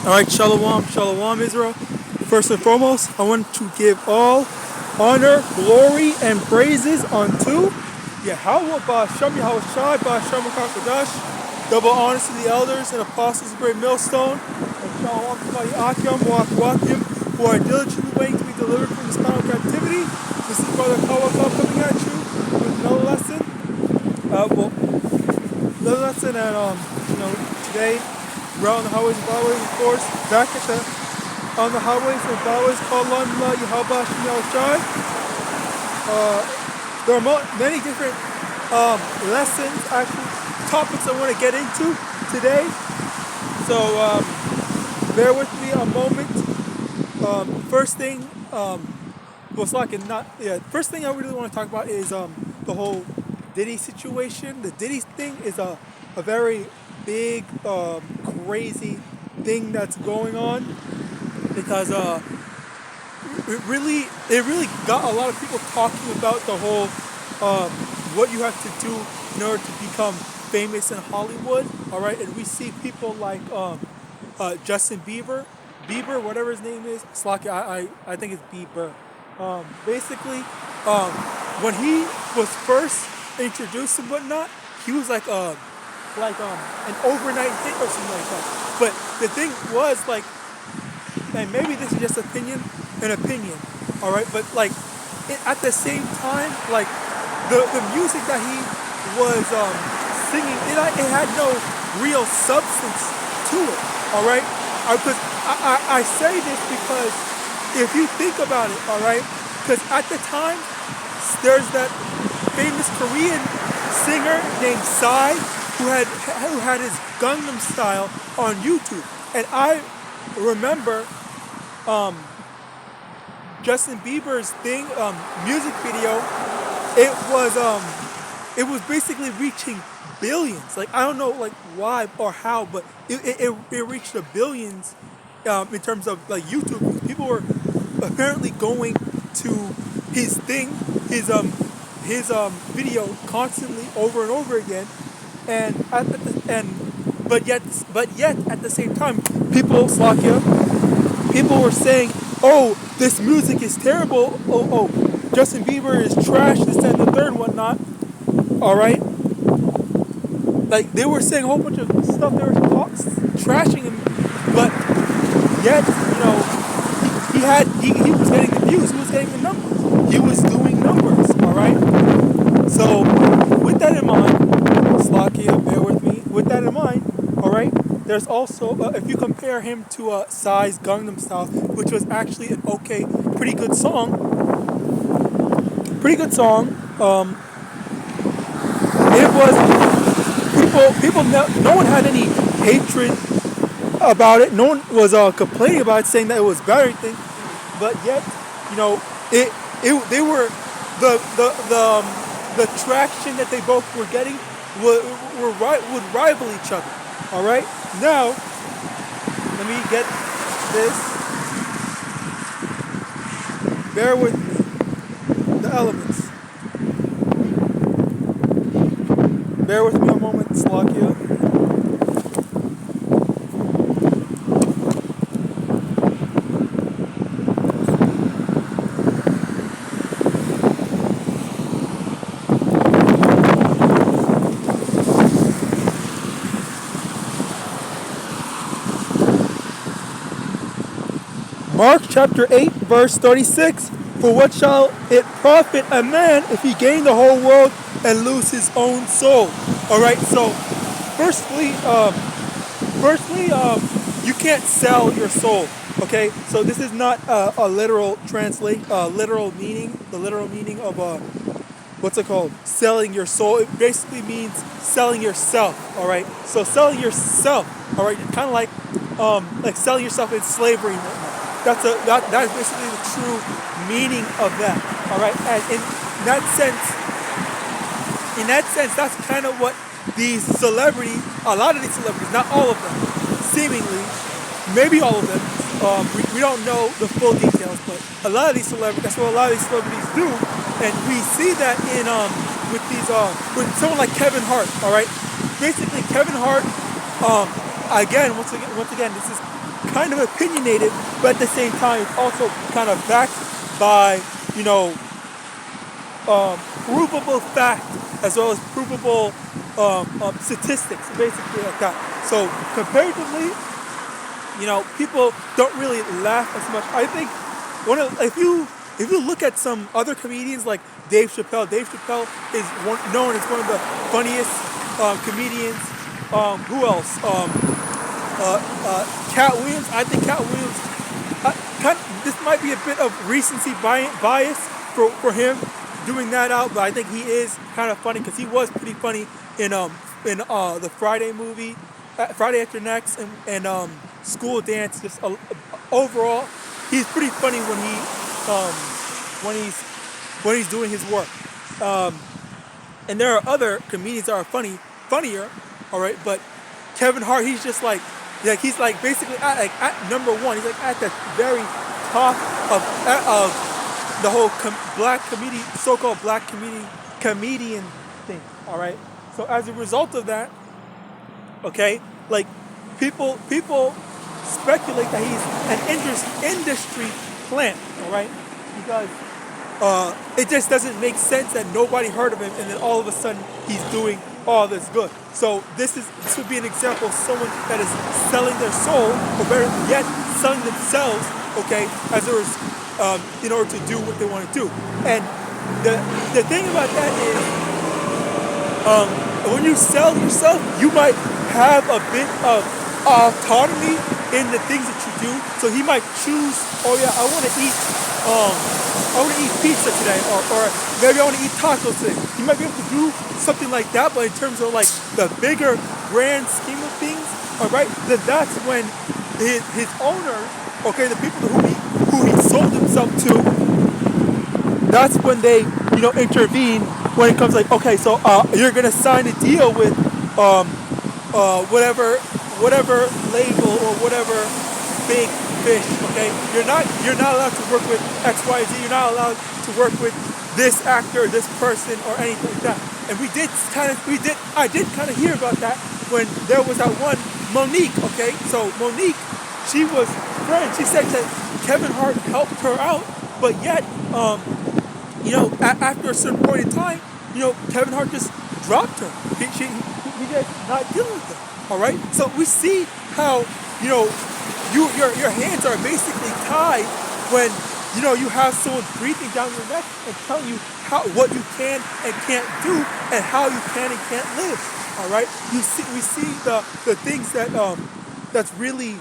Alright, Shalom, Shalom Israel. First and foremost, I want to give all honor, glory, and praises unto YAHAWAH YAHAWASHI YAHAWASHI. Double honors to the elders and apostles of the great millstone. And Shalom to my YAHAWAH who are diligently waiting to be delivered from this final captivity. This is Brother Kawa coming at you with another lesson. And today we're out on the highways and byways, of course, back on the highways and byways called YAHAWASHI YAHAWASHI. There are many different lessons, actually, topics I want to get into today. So bear with me a moment. First thing, first thing I really want to talk about is the whole Diddy situation. The Diddy thing is a very big, crazy thing that's going on because it really got a lot of people talking about the whole what you have to do in order to become famous in Hollywood. All right, and we see people like Justin Bieber, whatever his name is. Slocky, I think it's Bieber. Basically, when he was first introduced and whatnot, he was like an overnight hit or something like that. But the thing was, like, and maybe this is just an opinion, all right. But like, at the same time, like the music that he was singing, it had no real substance to it, all right. Because I say this because if you think about it, all right, because at the time there's that famous Korean singer named Psy who had his Gangnam Style on YouTube, and I remember Justin Bieber's music video. It was basically reaching billions. Like, I don't know like why or how, but it reached the billions in terms of like YouTube. People were apparently going to his video constantly over and over again, but yet at the same time, people were saying, "Oh, this music is terrible. Oh, Justin Bieber is trash. This and the third, and whatnot." All right, like they were saying a whole bunch of stuff. They were trashing him, but yet he was getting the views. He was getting the numbers. He was doing numbers. All right. So with that in mind, Slakia, bear with me. With that in mind, all right. There's also if you compare him to Psy's Gangnam Style, which was actually an pretty good song. It was people. No one had any hatred about it. No one was complaining about it, saying that it was bad or anything. But yet, they were the traction that they both were getting would rival each other. All right. Now, let me get this. Bear with me. The elements. Bear with me a moment, Slakia. Mark chapter 8, verse 36. For what shall it profit a man if he gain the whole world and lose his own soul? All right. So, firstly, you can't sell your soul. Okay. So this is not a literal literal meaning. The literal meaning of what's it called? Selling your soul. It basically means selling yourself. All right. So selling yourself. All right. Kind of like selling yourself in slavery and whatnot. That's basically the true meaning of that. All right, and in that sense, that's kind of what these celebrities, a lot of these celebrities, not all of them, seemingly, maybe all of them. We don't know the full details, but a lot of these celebrities, that's what a lot of these celebrities do, and we see that in with someone like Kevin Hart. All right, basically Kevin Hart. Once again, this is kind of opinionated, but at the same time, it's also kind of backed by, provable fact as well as provable statistics, basically like that. So comparatively, people don't really laugh as much. I think if you look at some other comedians like Dave Chappelle is known as one of the funniest comedians. Who else? Cat Williams. I think Cat Williams. This might be a bit of recency bias for him doing that out, but I think he is kind of funny because he was pretty funny in the Friday movie, Friday After Next, and School Dance. Just overall, he's pretty funny when he's doing his work. And there are other comedians that are funnier, all right. But Kevin Hart, he's just he's like basically at number one. He's like at the very top of the whole so-called black comedian thing, all right. So as a result of that, okay, like people speculate that he's an industry plant, all right, because it just doesn't make sense that nobody heard of him and then all of a sudden he's doing all this good. So this would be an example of someone that is selling their soul, or better yet, selling themselves, okay, in order to do what they want to do. And the thing about that is, when you sell yourself, you might have a bit of autonomy in the things that you do. So he might choose, oh yeah, I want to eat pizza today, or maybe I want to eat tacos today. You might be able to do something like that, but in terms of like the bigger grand scheme of things, all right, then that's when his owners, okay, the people who he sold himself to, that's when they intervene when it comes like, okay, so you're gonna sign a deal with whatever label or whatever big fish, okay? You're not allowed to work with XYZ. You're not allowed to work with this actor, this person, or anything like that. And I did kind of hear about that when there was that one Monique, okay? So Monique, she was friend. She said that Kevin Hart helped her out, but yet, after a certain point in time, Kevin Hart just dropped her. He just not dealing with her. All right. So we see how your hands are basically tied when you have someone breathing down your neck and telling you what you can and can't do and how you can and can't live. All right. We see the things that's really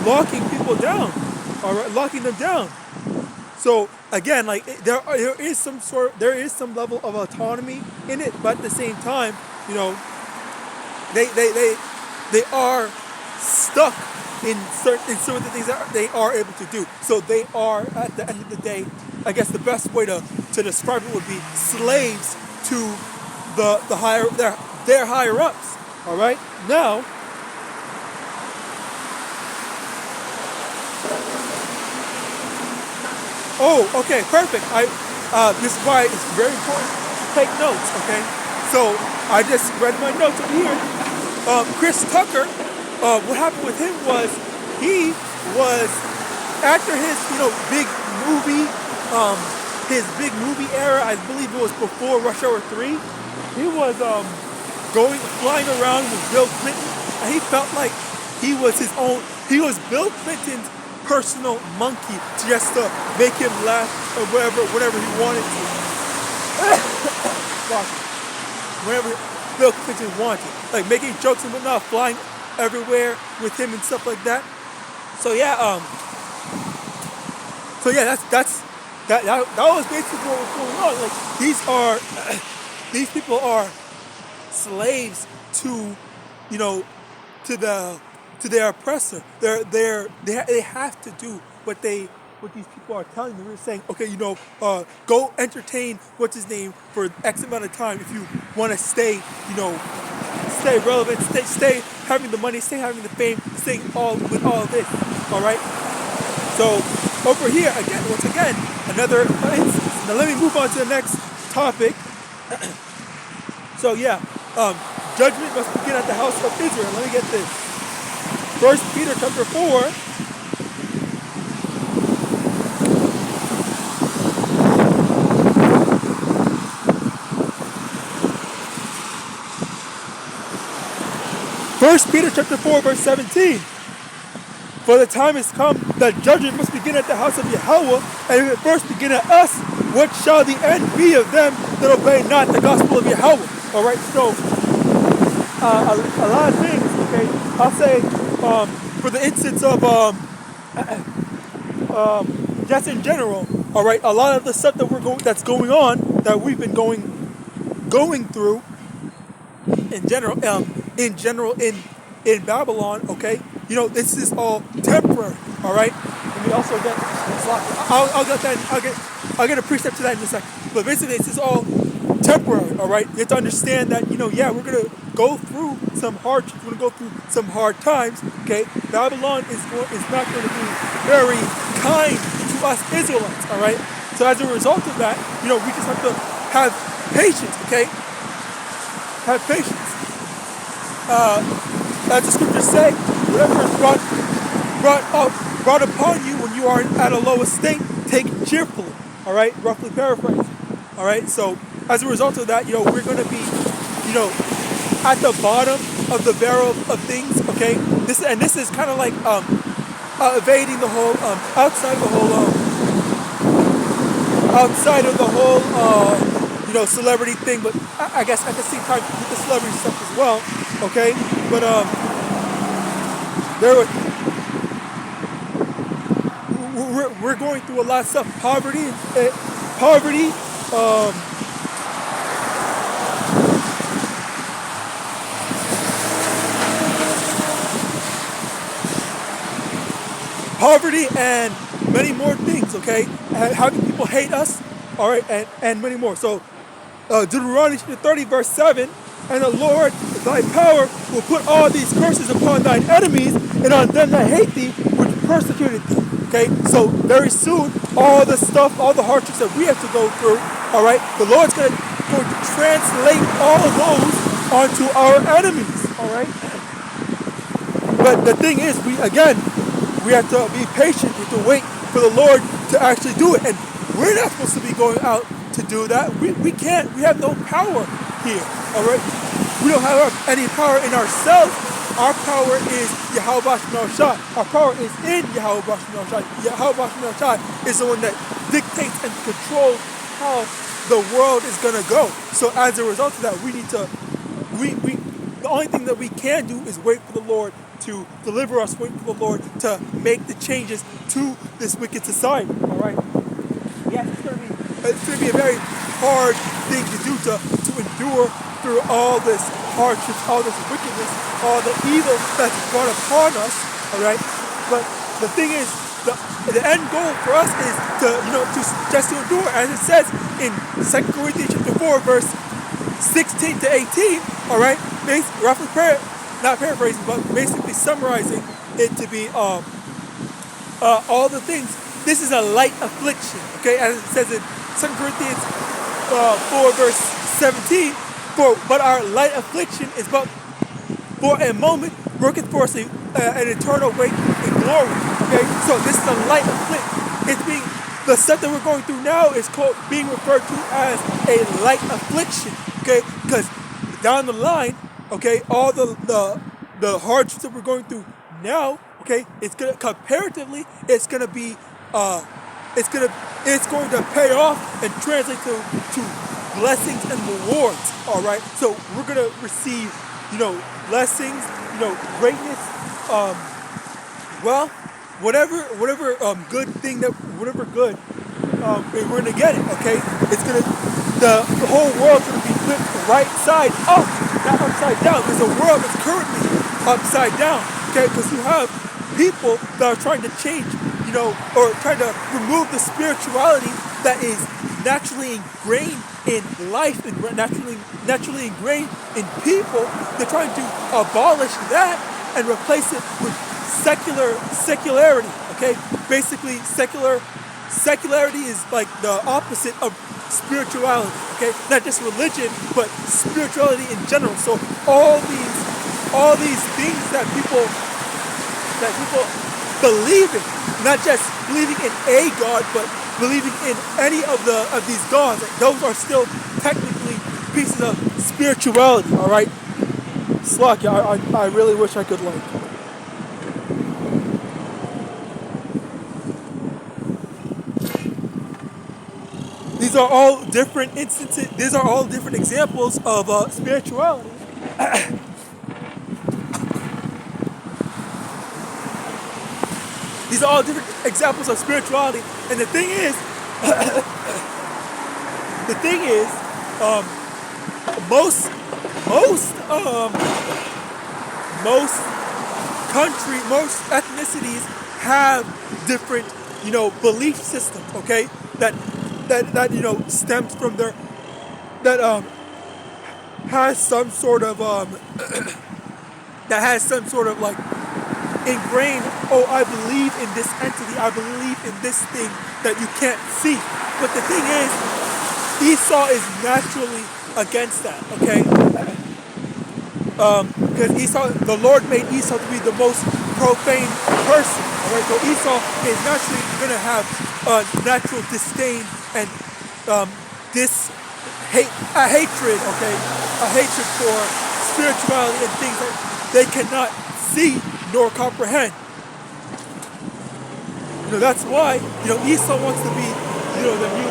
locking people down. All right, locking them down. So again, like there is some level of autonomy in it, but at the same time, they are stuck in some of the things that they are able to do. So they are, at the end of the day, I guess the best way to describe it would be slaves to their higher ups. All right, now. Oh, okay, perfect. This is why it's very important to take notes, okay? So I just read my notes over here. Chris Tucker, what happened with him was he was, after his big movie era, I believe it was before Rush Hour 3, he was flying around with Bill Clinton, and he felt like he was Bill Clinton's personal monkey just to make him laugh or whatever he wanted to. Whatever Bill Clinton wanted. Like making jokes and whatnot, flying everywhere with him and stuff like that. So yeah, that was basically what was going on. Like these people are slaves to their oppressor. They have to do what these people are telling them. They're saying, okay, go entertain what's his name for X amount of time if you want to stay relevant, stay having the money, stay having the fame, stay with all of this. All right. So over here once again, another instance. Now let me move on to the next topic. So yeah, judgment must begin at the house of Israel. Let me get this. 1 Peter chapter 4. First Peter chapter 4, verse 17. For the time has come that judgment must begin at the house of YAHAWAH, and if it first begin at us, what shall the end be of them that obey not the gospel of YAHAWAH? All right, so a lot of things. Okay, I'll say for the instance of just in general. All right, a lot of the stuff that's going on that we've been going through in general in Babylon. Okay. You know, this is all temporary, all right? And we also get, I'll get a precept to that in a second. But basically, this is all temporary, all right? You have to understand that, yeah, we're going to go through some hardships. We're going to go through some hard times, okay? Babylon is not going to be very kind to us Israelites, all right? So as a result of that, we just have to have patience, okay? Have patience. As the scriptures say, whatever is brought upon you when you are at a low estate, take it cheerfully. All right, roughly paraphrasing. All right, so as a result of that, we're going to be, at the bottom of the barrel of things. Okay, this is kind of like evading the whole outside of the whole celebrity thing, but I guess at the same time with the celebrity stuff as well. Okay, but we're going through a lot of stuff. Poverty, and many more things. Okay, and how can people hate us? All right, and many more. So Deuteronomy 30 verse 7. And the Lord, thy power, will put all these curses upon thine enemies and on them that hate thee, which persecuted thee. Okay, so very soon, all the hardships that we have to go through, all right, the Lord's going to translate all of those onto our enemies, all right? But the thing is, we have to be patient. We have to wait for the Lord to actually do it. And we're not supposed to be going out to do that. We can't. We have no power here. All right, we don't have any power in ourselves. Our power is YAHAWASHI. Our power is in YAHAWASHI. YAHAWASHI is the one that dictates and controls how the world is gonna go. So as a result of that, we need to. The only thing that we can do is wait for the Lord to deliver us. Wait for the Lord to make the changes to this wicked society. All right. Yes, it's gonna be a very hard thing to do to endure through all this hardships, all this wickedness, all the evil that's brought upon us, all right? But the thing is, the end goal for us is to endure, as it says in 2 Corinthians chapter 4, verse 16 to 18, all right? Roughly, not paraphrasing, but basically summarizing it to be all the things. This is a light affliction, okay? As it says in 2 Corinthians 4, verse 17, but our light affliction is but for a moment, worketh for us an eternal weight in glory. Okay, so this is a light affliction. The stuff that we're going through now is being referred to as a light affliction. Okay, because down the line, okay, all the hardships that we're going through now, okay, it's going to be it's going to pay off and translate to blessings and rewards. All right, so we're going to receive, blessings, greatness, whatever good thing we're going to get it. Okay, it's going to the whole world's going to be flipped right side up, not upside down, because the world is currently upside down. Okay, because you have people that are trying to change, or trying to remove the spirituality that is naturally ingrained in life and naturally ingrained in people. They're trying to abolish that and replace it with secularity. Okay, basically secularity is like the opposite of spirituality. Okay, not just religion, but spirituality in general. So all these things that people that people believe in, not just believing in a God, but believing in any of these gods. Those are still technically pieces of spirituality. All right, Slock, I really wish I could like. These are all different instances. These are all different examples of spirituality. These are all different examples of spirituality. And the thing is, most ethnicities have different, belief systems. Okay, that stems from their has some sort of like ingrained, oh, I believe in this entity, I believe in this thing that you can't see. But the thing is, Esau is naturally against that, okay? Because the Lord made Esau to be the most profane person, alright? So Esau is naturally going to have a natural disdain and a hatred, okay? A hatred for spirituality and things that they cannot see nor comprehend. That's why, Esau wants to be, the new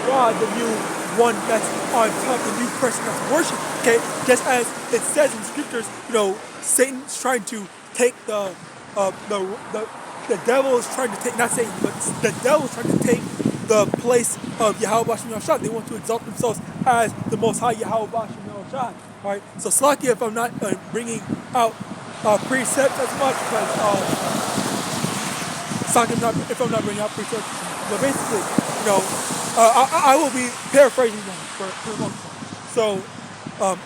God, the new one that's on top, the new person that's worshipped. Okay, just as it says in scriptures, Satan's trying to take the devil is trying to take, not Satan, but the devil is trying to take the place of YAHAWASHI and His. They want to exalt themselves as the Most High YAHAWASHI and His. All right, so Slakia, if I'm not bringing out precepts as much, because if I'm not bringing out precepts, but basically, I will be paraphrasing them for the most part. So,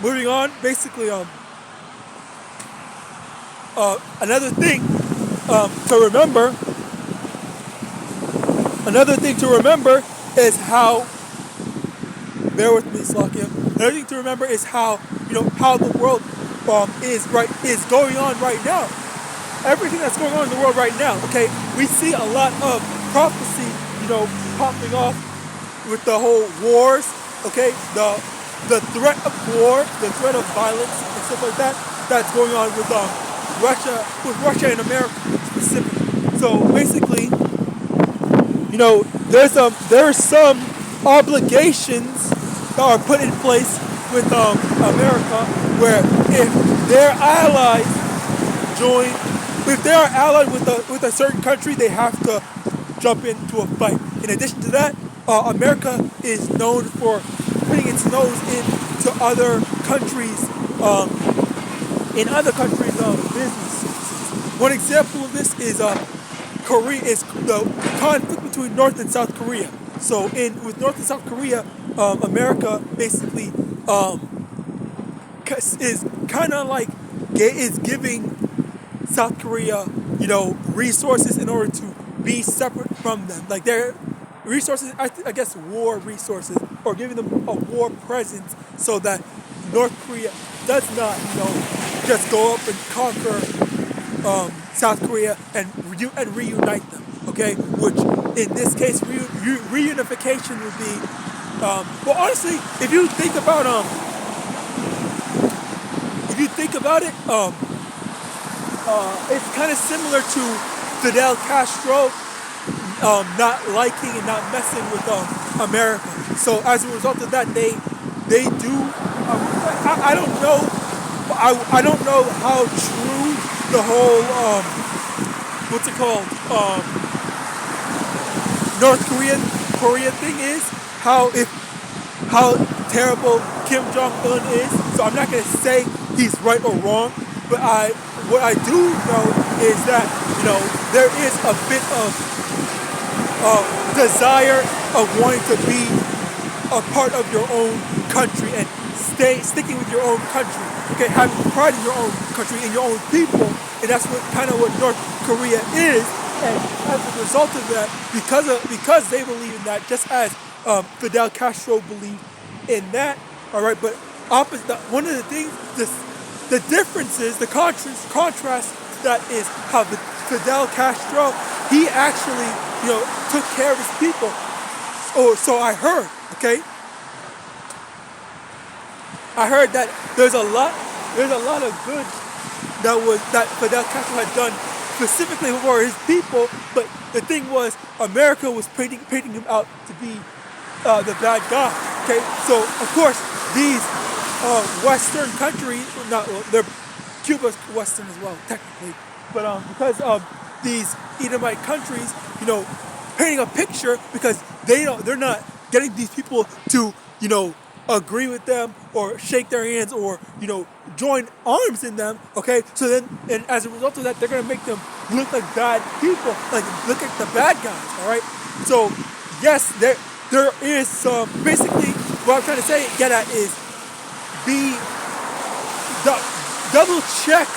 moving on, basically, another thing to remember is how, bear with me, Slakia. Another thing to remember is how the world is going on right now. Everything that's going on in the world right now, okay? We see a lot of prophecy, popping off with the whole wars, okay? The threat of war, the threat of violence and stuff like that, that's going on with Russia and America specifically. So basically, there's some obligations that are put in place with America, where if their allies if they are allied with a certain country, they have to jump into a fight. In addition to that, America is known for putting its nose into other countries, business. One example of this is Korea, is the conflict between North and South Korea. So with North and South Korea, America basically is kind of like is giving South Korea, resources in order to be separate from them. Like their resources, I guess war resources, or giving them a war presence so that North Korea does not, just go up and conquer South Korea and reunite them. Okay, which in this case, reunification would be. Well, honestly, if you think about it, it's kind of similar to Fidel Castro not liking and not messing with America. So as a result of that, they do. I don't know. I don't know how true the whole North Korea thing is. How terrible Kim Jong-un is. So I'm not gonna say he's right or wrong, but what I do know is that there is a bit of desire of wanting to be a part of your own country and sticking with your own country. Okay, having pride in your own country and your own people, and that's what North Korea is. And as a result of that, because they believe in that, just as Fidel Castro believed in that. All right, but one of the things, the differences, the contrast that is how Fidel Castro, he actually, took care of his people. Oh, so I heard, okay? I heard that there's a lot of good that Fidel Castro had done specifically for his people, but the thing was America was painting him out to be the bad guy. Okay, so of course these Western countries, they're Cuba's Western as well technically, but because of these Edomite countries, painting a picture because they're not getting these people to agree with them or shake their hands or join arms in them. Okay, so then and as a result of that, they're gonna make them look like bad people, like look at the bad guys. All right, so yes, there is some basically what I'm trying to get at is double check,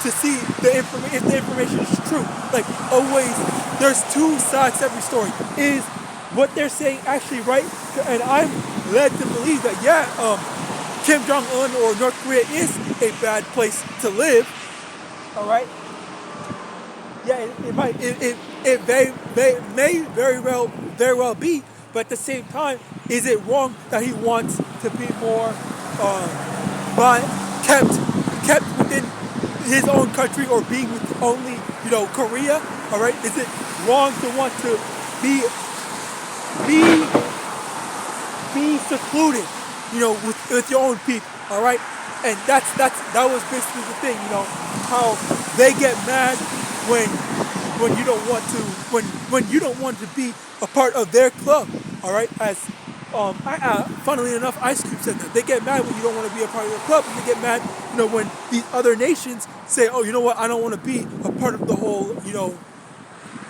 to see if the information is true. Like always, there's two sides to every story. Is what they're saying actually right? And I'm led to believe that Kim Jong-un or North Korea is a bad place to live. All right. Yeah, it may very well be, but at the same time, is it wrong that he wants to be more but kept within his own country or being with only Korea? All right. Is it wrong to want to be secluded, with your own people, all right? And that was basically the thing, how they get mad when you don't want to when you don't want to be a part of their club, all right? As funnily enough, Ice Cube said that they get mad when you don't want to be a part of their club, and they get mad, when these other nations say, oh, you know what, I don't want to be a part of the whole,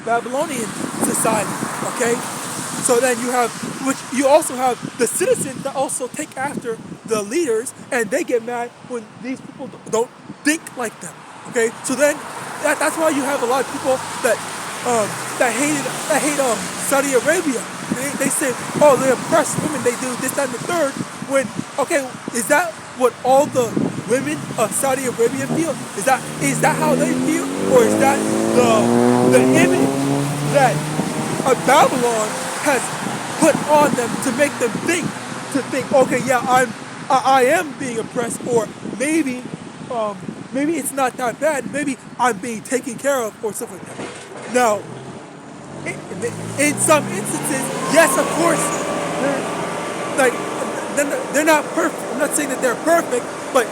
Babylonian society, okay? So then you also have the citizens that also take after the leaders, and they get mad when these people don't think like them. Okay, so then that's why you have a lot of people that hate Saudi Arabia. They say, oh, they oppress women, they do this, that, and the third. When is that what all the women of Saudi Arabia feel? Is that how they feel, or is that the image that Babylon has put on them to make them think, okay, yeah, I am being oppressed, or maybe it's not that bad, maybe I'm being taken care of, or something like that. Now, in some instances, yes, of course, they're not perfect. I'm not saying that they're perfect, but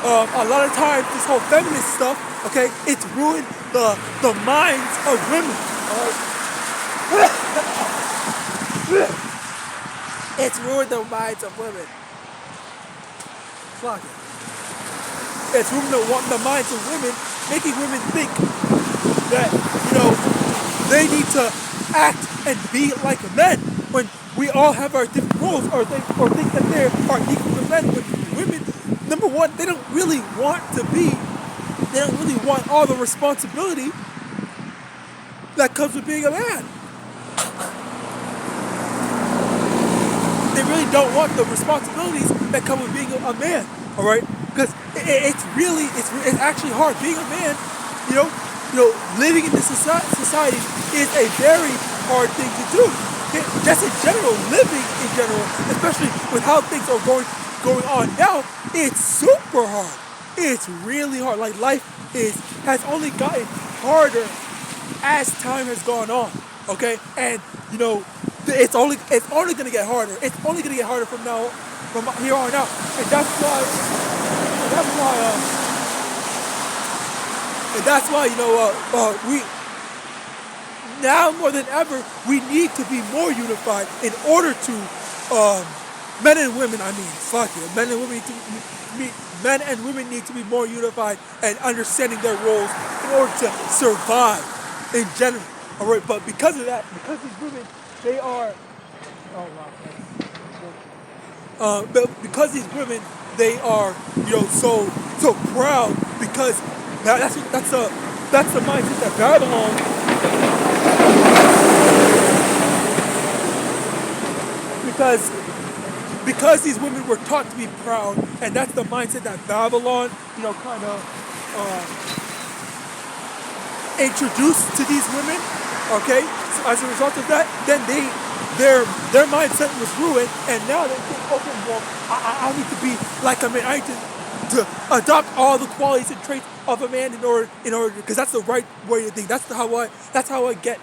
a lot of times this whole feminist stuff, okay, it's ruined the minds of women. It's ruined the minds of women. Fuck it. It's ruined the minds of women, making women think that, they need to act and be like men when we all have our different roles, or think that they are equal to men. When women, number one, they don't really want all the responsibility that comes with being a man. They really don't want the responsibilities that come with being a man, all right? Because it's actually hard. Being a man, living in this society is a very hard thing to do. Just in general, living in general, especially with how things are going on now, it's super hard. It's really hard. Like life has only gotten harder as time has gone on. Okay, and it's only gonna get harder. It's only gonna get harder from here on out, and that's why we now more than ever we need to be more unified in order to men and women. I mean, fuck it, men and women need to be more unified and understanding their roles in order to survive in general. All right, but because of that, because these women, they are, but because these women, they are, so proud, because that's the mindset that Babylon, because these women were taught to be proud, and that's the mindset that Babylon, introduced to these women, okay, so as a result of that, then their mindset was ruined, and now they think, okay, well, I need to be like a man. I need to adopt all the qualities and traits of a man in order, because that's the right way to think. That's how I get,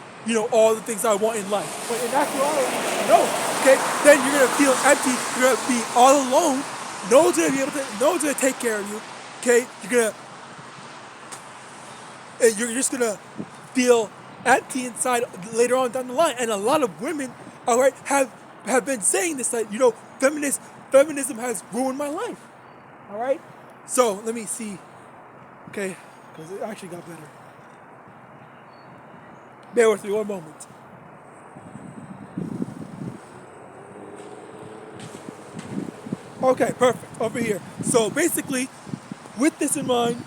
all the things I want in life. But in actuality, no. Okay, then you're gonna feel empty. You're gonna be all alone. No one's gonna take care of you. Okay, you're just gonna feel empty inside later on down the line. And a lot of women, all right, have been saying this, that feminism has ruined my life. All right, so let me see. Okay, because it actually got better. Bear with me one moment. Okay, perfect. Over here. So basically, with this in mind,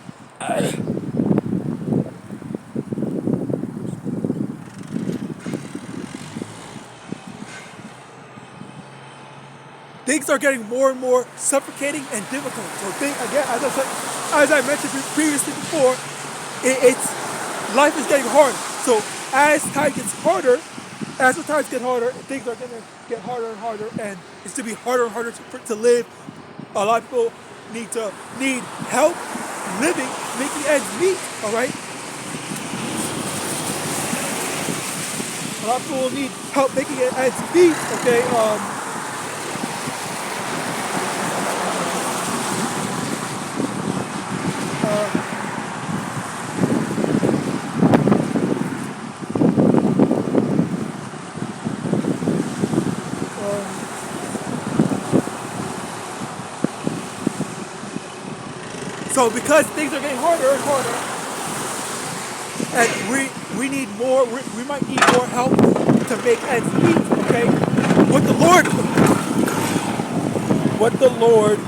things are getting more and more suffocating and difficult. So again, as I mentioned previously before, life is getting hard. So as time gets harder, things are going to get harder and harder, and it's to be harder and harder to live. A lot of people need help living, making ends meet. All right. A lot of people need help making ends meet. Okay. So because things are getting harder and harder, and we need more, we might need more help to make ends meet. Okay, what the Lord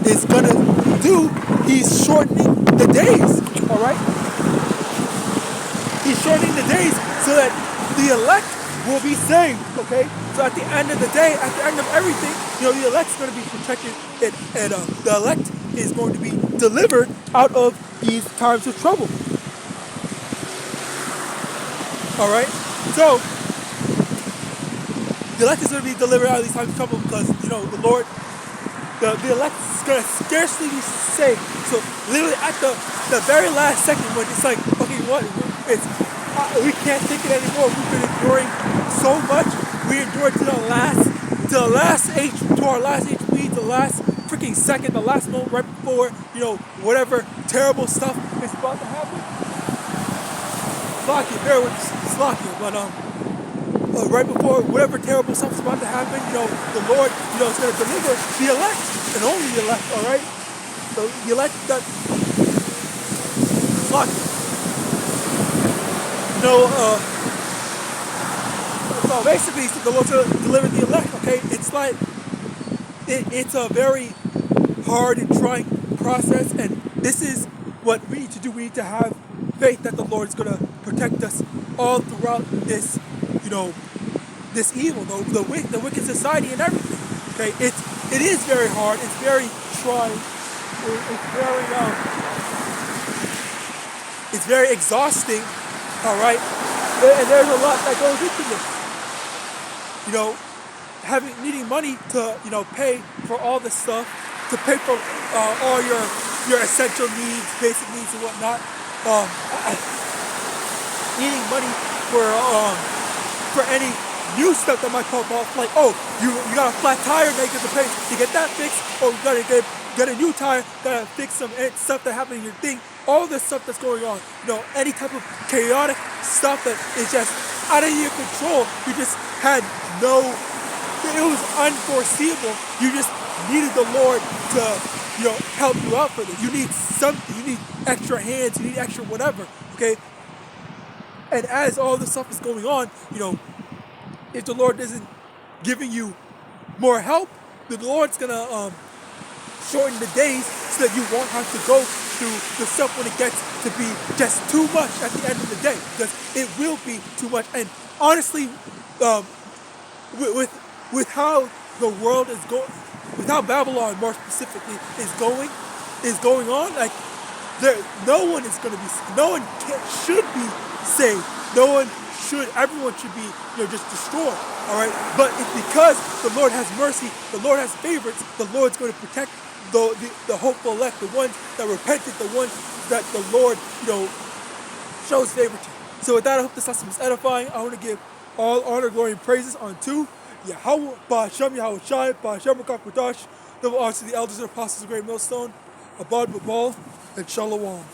is gonna do, He's shortening the days. All right, He's shortening the days so that the elect will be saved. Okay, so at the end of the day, at the end of everything, the elect's going to be protected, and the elect is going to be delivered out of these times of trouble. All right, so the elect is going to be delivered out of these times of trouble because the Lord, the elect is going to scarcely be saved. So literally at the very last second, when it's like, okay, we can't take it anymore. We've been enduring so much. We endured to our last HP, the last freaking second, the last moment right before, whatever terrible stuff is about to happen. Bear with Slocky, but right before whatever terrible stuff is about to happen, the Lord, is going to deliver the elect, and only the elect, all right? So the elect that Slocky. So basically, the Lord's going to deliver the elect, okay? It's like, it's a very hard and trying process, and this is what we need to do. We need to have faith that the Lord is going to protect us all throughout this, this evil, the wicked society and everything, okay? It is very hard. It's very trying. It's very exhausting. All right, and there's a lot that goes into this. Needing money to pay for all this stuff, to pay for all your essential needs, basic needs and whatnot. Needing money for any new stuff that might pop off, like you got a flat tire, now you get to pay to get that fixed, or you gotta get a new tire, gotta fix some stuff that happened in your thing. All this stuff that's going on, any type of chaotic stuff that is just out of your control. You just had it was unforeseeable. You just needed the Lord to, help you out for this. You need something. You need extra hands. You need extra whatever. Okay. And as all this stuff is going on, if the Lord isn't giving you more help, the Lord's gonna shorten the days so that you won't have to go through the stuff when it gets to be just too much at the end of the day, because it will be too much. And honestly, with how the world is going, with how Babylon more specifically is going on, like no one should be saved. Everyone should be, just destroyed. All right, but it's because the Lord has mercy, the Lord has favorites. The Lord's going to protect the hopeful elect, the ones that repented, the ones that the Lord, shows favor to. So with that, I hope this lesson was edifying. I want to give all honor, glory, and praises unto Yahawah, Ba'ashem, YAHAWASHI, Ba'ashem, Rakakadash, double honors to the elders and apostles of Great Millstone, Abad Babal, and Shalom.